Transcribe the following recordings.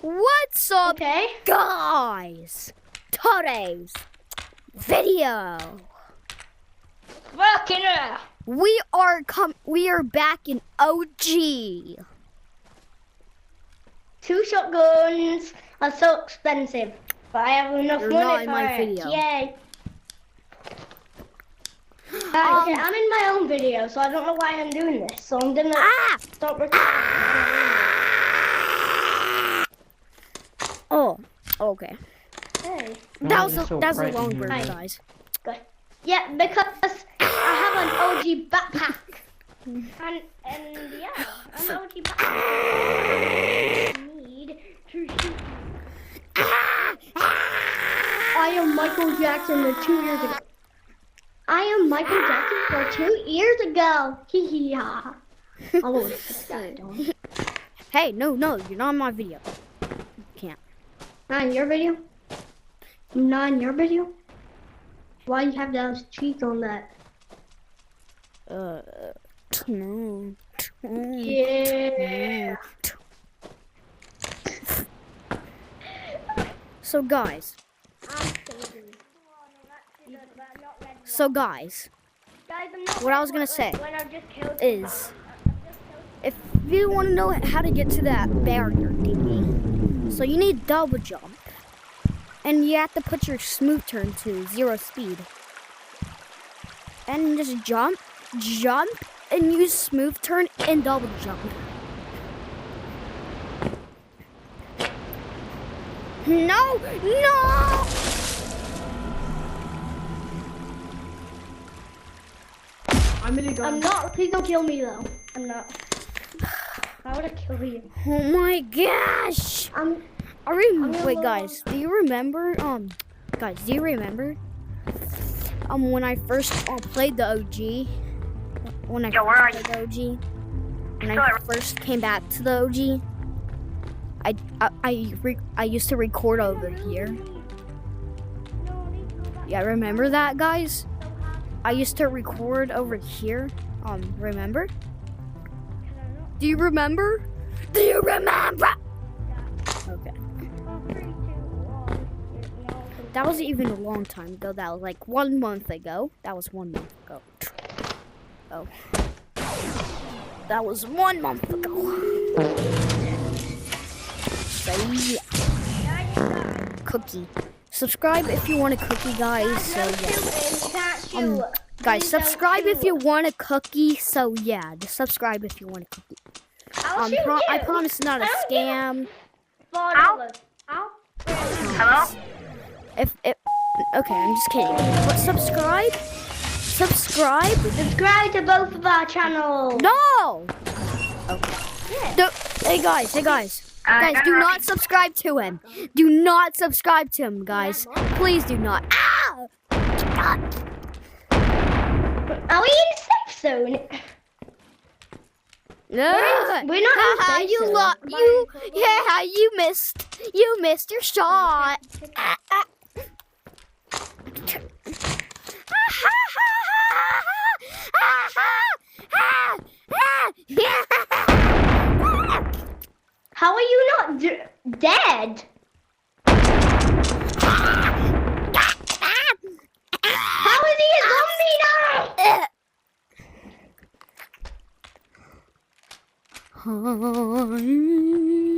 What's up, Okay. guys? Today's video. Fucking hell. We are back in OG. 2 shotguns are so expensive, but I have enough You're money not in for my it. video. Yay. Okay, I'm in my own video, so I don't know why I'm doing this. So I'm gonna stop recording. Oh, okay. Hey. That's a long bird, Hi. guys. Good. Yeah, because I have an OG backpack. And yeah, an OG backpack. I need to shoot. I am Michael Jackson the 2 years ago. I am Michael Jackson for 2 years ago. Hee hee ha. I'll always put that on. Hey, no, you're not in my video. You can't. Not in your video? Not in your video? Why you have those cheeks on that? No. Yeah. So guys, what I was gonna say is, if you want to know how to get to that barrier thingy, so you need double jump, and you have to put your smooth turn to 0 speed, and just jump, and use smooth turn and double jump. No! I'm not. Please don't kill me though. I'm not. Why would I kill you? Oh my gosh! Wait, guys, do you remember? When I first played the OG? When I first came back to the OG, I used to record over here. Yeah, remember that, guys? I used to record over here. Remember? Do you remember? Okay. That was even a long time ago. That was like 1 month ago. Oh. That was 1 month ago. So yeah. Cookie. Subscribe if you want a cookie, guys. So yeah. Guys, subscribe if you want a cookie. So yeah, just subscribe if you want a cookie. I promise it's not a scam. $4. Hello? Okay, I'm just kidding. But subscribe. Subscribe to both of our channels. No. Okay. Yeah. Hey guys, do not subscribe to him. Do not subscribe to him, guys. Please do not. Ah! Are we in safe zone? No. We're not in safe zone. You missed your shot. How are you not dead? How is he a zombie now?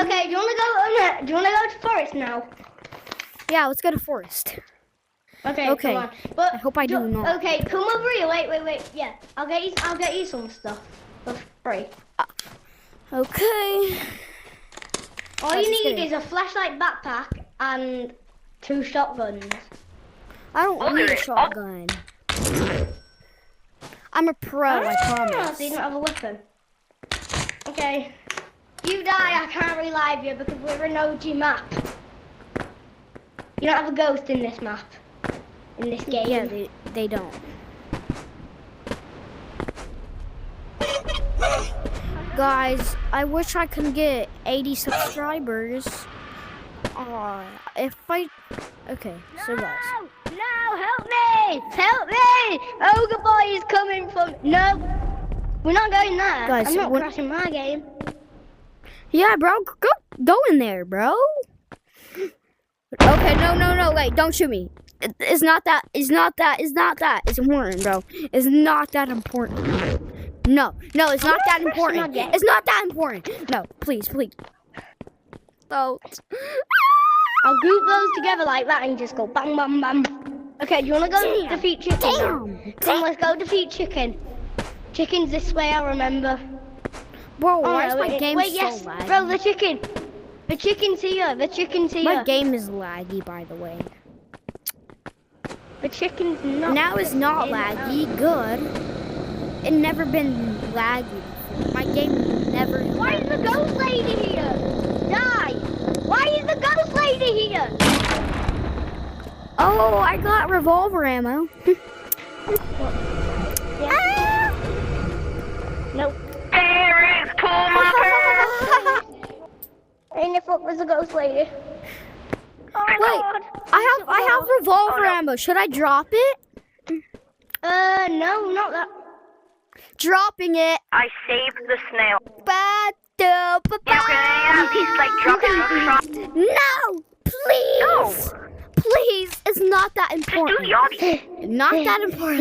Okay, do you wanna go to forest now? Yeah, let's go to forest. Okay. Okay. Come on. But I hope I do not. Okay, come over here. Wait. Yeah, I'll get you some stuff for free. Okay. All you need is a flashlight backpack and 2 shotguns. I don't need a shotgun. I'm a pro, I promise. So you don't have a weapon. Okay. You die, I can't revive you because we're an OG map. You don't have a ghost in this map. In this game. Yeah, they don't. Guys, I wish I could get 80 subscribers. Okay, so guys. No, help me! Help me! Ogre Boy is coming from... No! We're not going there. Guys, I'm not crashing my game. Yeah, bro, go in there, bro. Okay, no, wait, don't shoot me. It's not that. It's important, bro. It's not that important. No, it's not that important. It's not that important. No, please. Don't. I'll group those together like that and just go bang, bang, bang. Okay, do you want to go defeat chicken? Damn. Come, let's go defeat chicken. Chicken's this way, I remember. Bro, why is my game wait, so yes, laggy? bro, the chicken. The chicken's here. My game is laggy, by the way. The chicken's not. Now it's not laggy. Good. It never been laggy before. My game never. Why is the ghost lady here? Die! Why is the ghost lady here? Oh, I got revolver ammo. Yeah. Nope. There is pull my And if it was a ghost lady. Oh my Wait, God. I have revolver ammo. Should I drop it? No, not that. Dropping it. I saved the snail. He's like dropping the shot. No, please. No. Please, it's not that Just important. do the obby. Not that important.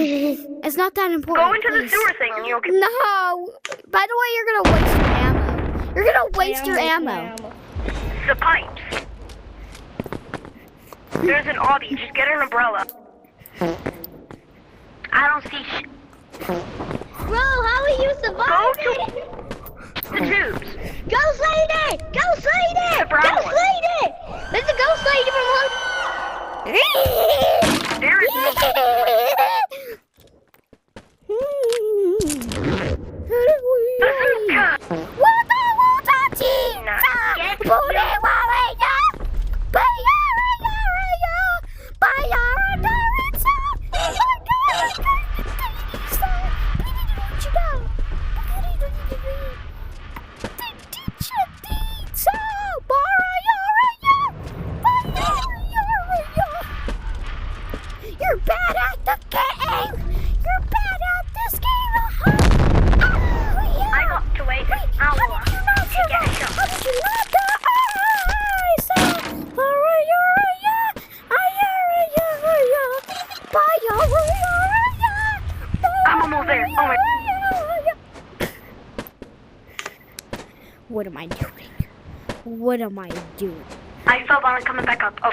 It's not that important. Go into the please. sewer thing and you'll get No. By the way, you're gonna waste your ammo. You're gonna waste your ammo. the pipes. There's an obby. Just get an umbrella. I don't see Bro, how are you surviving? the tubes. Ghost lady! Ghost lady! The brown Ghost one. lady! There's a ghost lady from one. There is no You're bad at the game! You're bad at this game! I got to wait an hour to get a shot. How did you not die? I'm almost there. Oh my. What am I doing? What am I doing? I fell down and coming back up. Oh,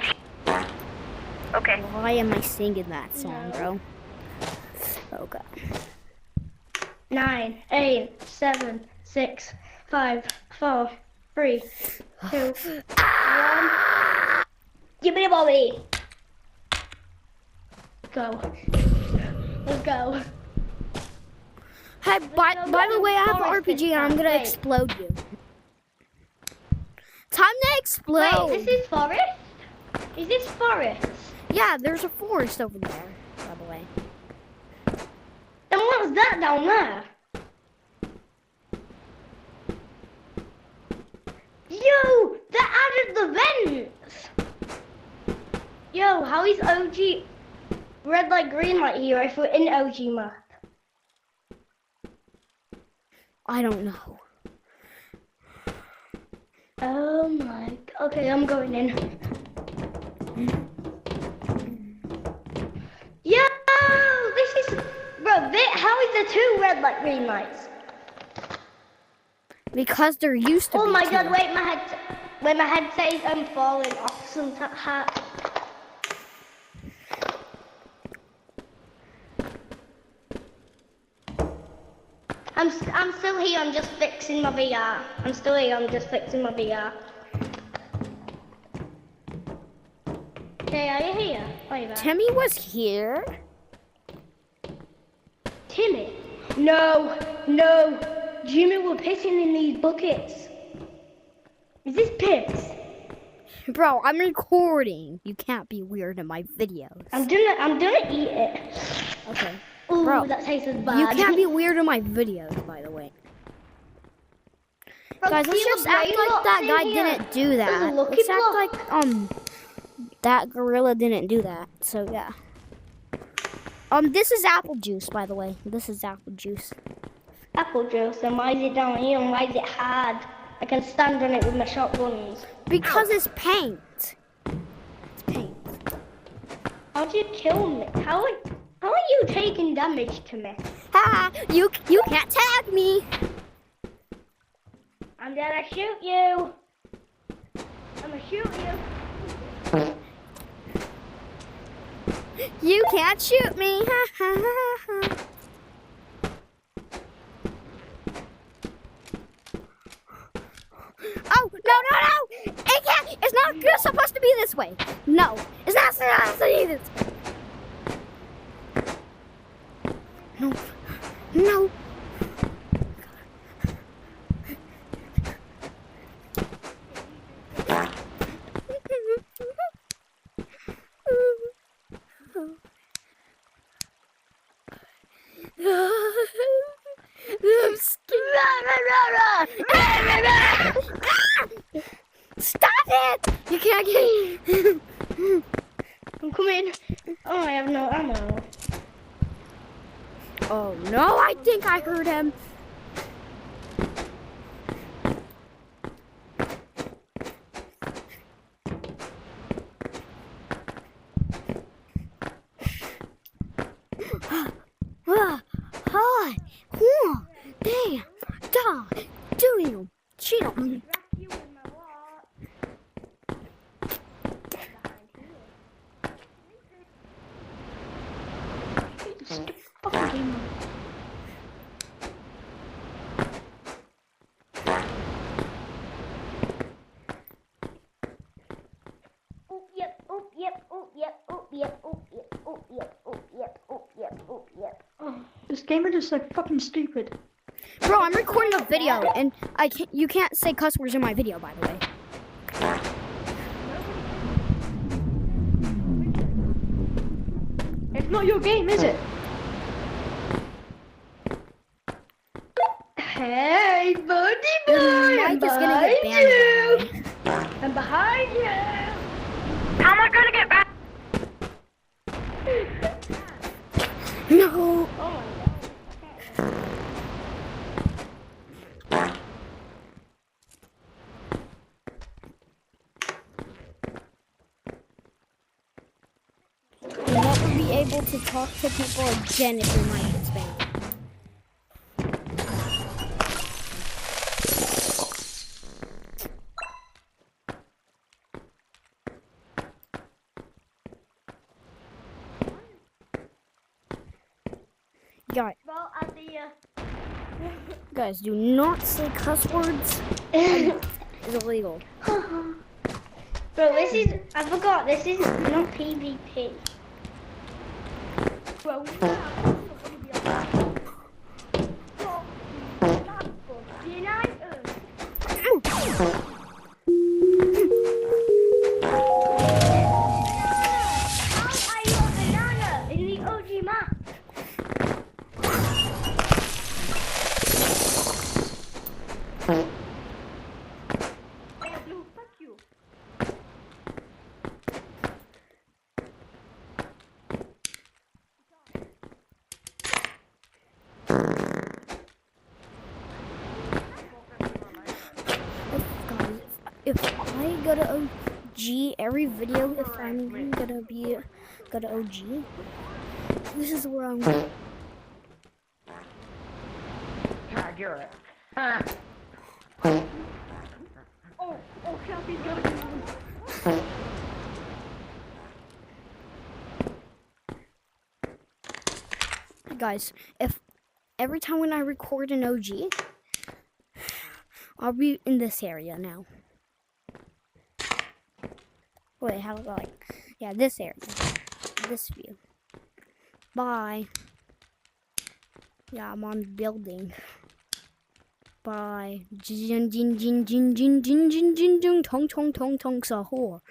okay. Why am I singing that song, bro? Oh god. 9, 8, 7, 6, 5, 4, 3, 2, 1. Give me the bobby. Go. Let's go. Hey, by the way, I have an RPG and I'm gonna Wait. explode you. Time to explode! Wait, this is forest? Is this forest? Yeah, there's a forest over there, by the way. Then what's that down there? Yo, they added the vents. Yo, how is OG red light, green light here if we're in OG map? I don't know. Oh my, okay, I'm going in. Yo, this is, bro, how is there 2 red light, green lights? Because there used to be Oh my two. god, wait, my headset is falling off some hat. I'm still here, I'm just fixing my VR. I'm still here, I'm just fixing my VR. Okay, are you here? Are you there? Timmy was here. Timmy? No, no. Jimmy were pissing in these buckets. Is this piss? Bro, I'm recording. You can't be weird in my videos. I'm gonna eat it. Okay. Ooh, Bro, that tastes bad. You can't be weird in my videos, by the way. Bro, Guys, let's see just the act brain like box that in guy here? didn't do There's a that. lucky Let's act block. like that gorilla didn't do that. So yeah. This is apple juice, by the way. This is apple juice. Apple juice, and why is it down here and why is it hard? I can stand on it with my shotguns. Because it's paint. It's paint. How'd you kill me? How are you taking damage to me? Ha! You can't tag me. I'm gonna shoot you. I'm gonna shoot you. You can't shoot me. Ha ha ha ha. Oh, no. It can't. It's not supposed to be this way. No, it's not supposed to be this way. No. I'm scared. Stop it! You can't get. I'm coming. Oh, I have no ammo. Oh no! I think I heard him. Damn, da, do you? She don't. This gamer is like fucking stupid. Bro, I'm recording a video, and you can't say cuss words in my video, by the way. It's not your game, is it? Hey, buddy boy, I'm Mike is gonna get behind you. banned. I'm behind you. How am I gonna get back? No. Oh my god. You won't be able to talk to people again if your mic gets banned. Guys, do not say cuss words. It's illegal. Bro, I forgot, this is not PvP. Bro, If I go to OG every video, if I'm gonna go to OG, this is where I'm going. Kelpie's gonna be Guys, if every time when I record an OG, I'll be in this area now. Wait, how about yeah, this area, this view. Bye. Yeah, I'm on the building. Bye. Jin jin jin jin jin jin jin jin jin tong tong tong tong sahur.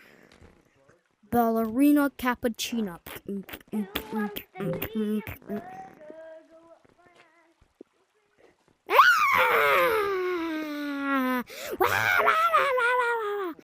Ballerina cappuccino. Ah!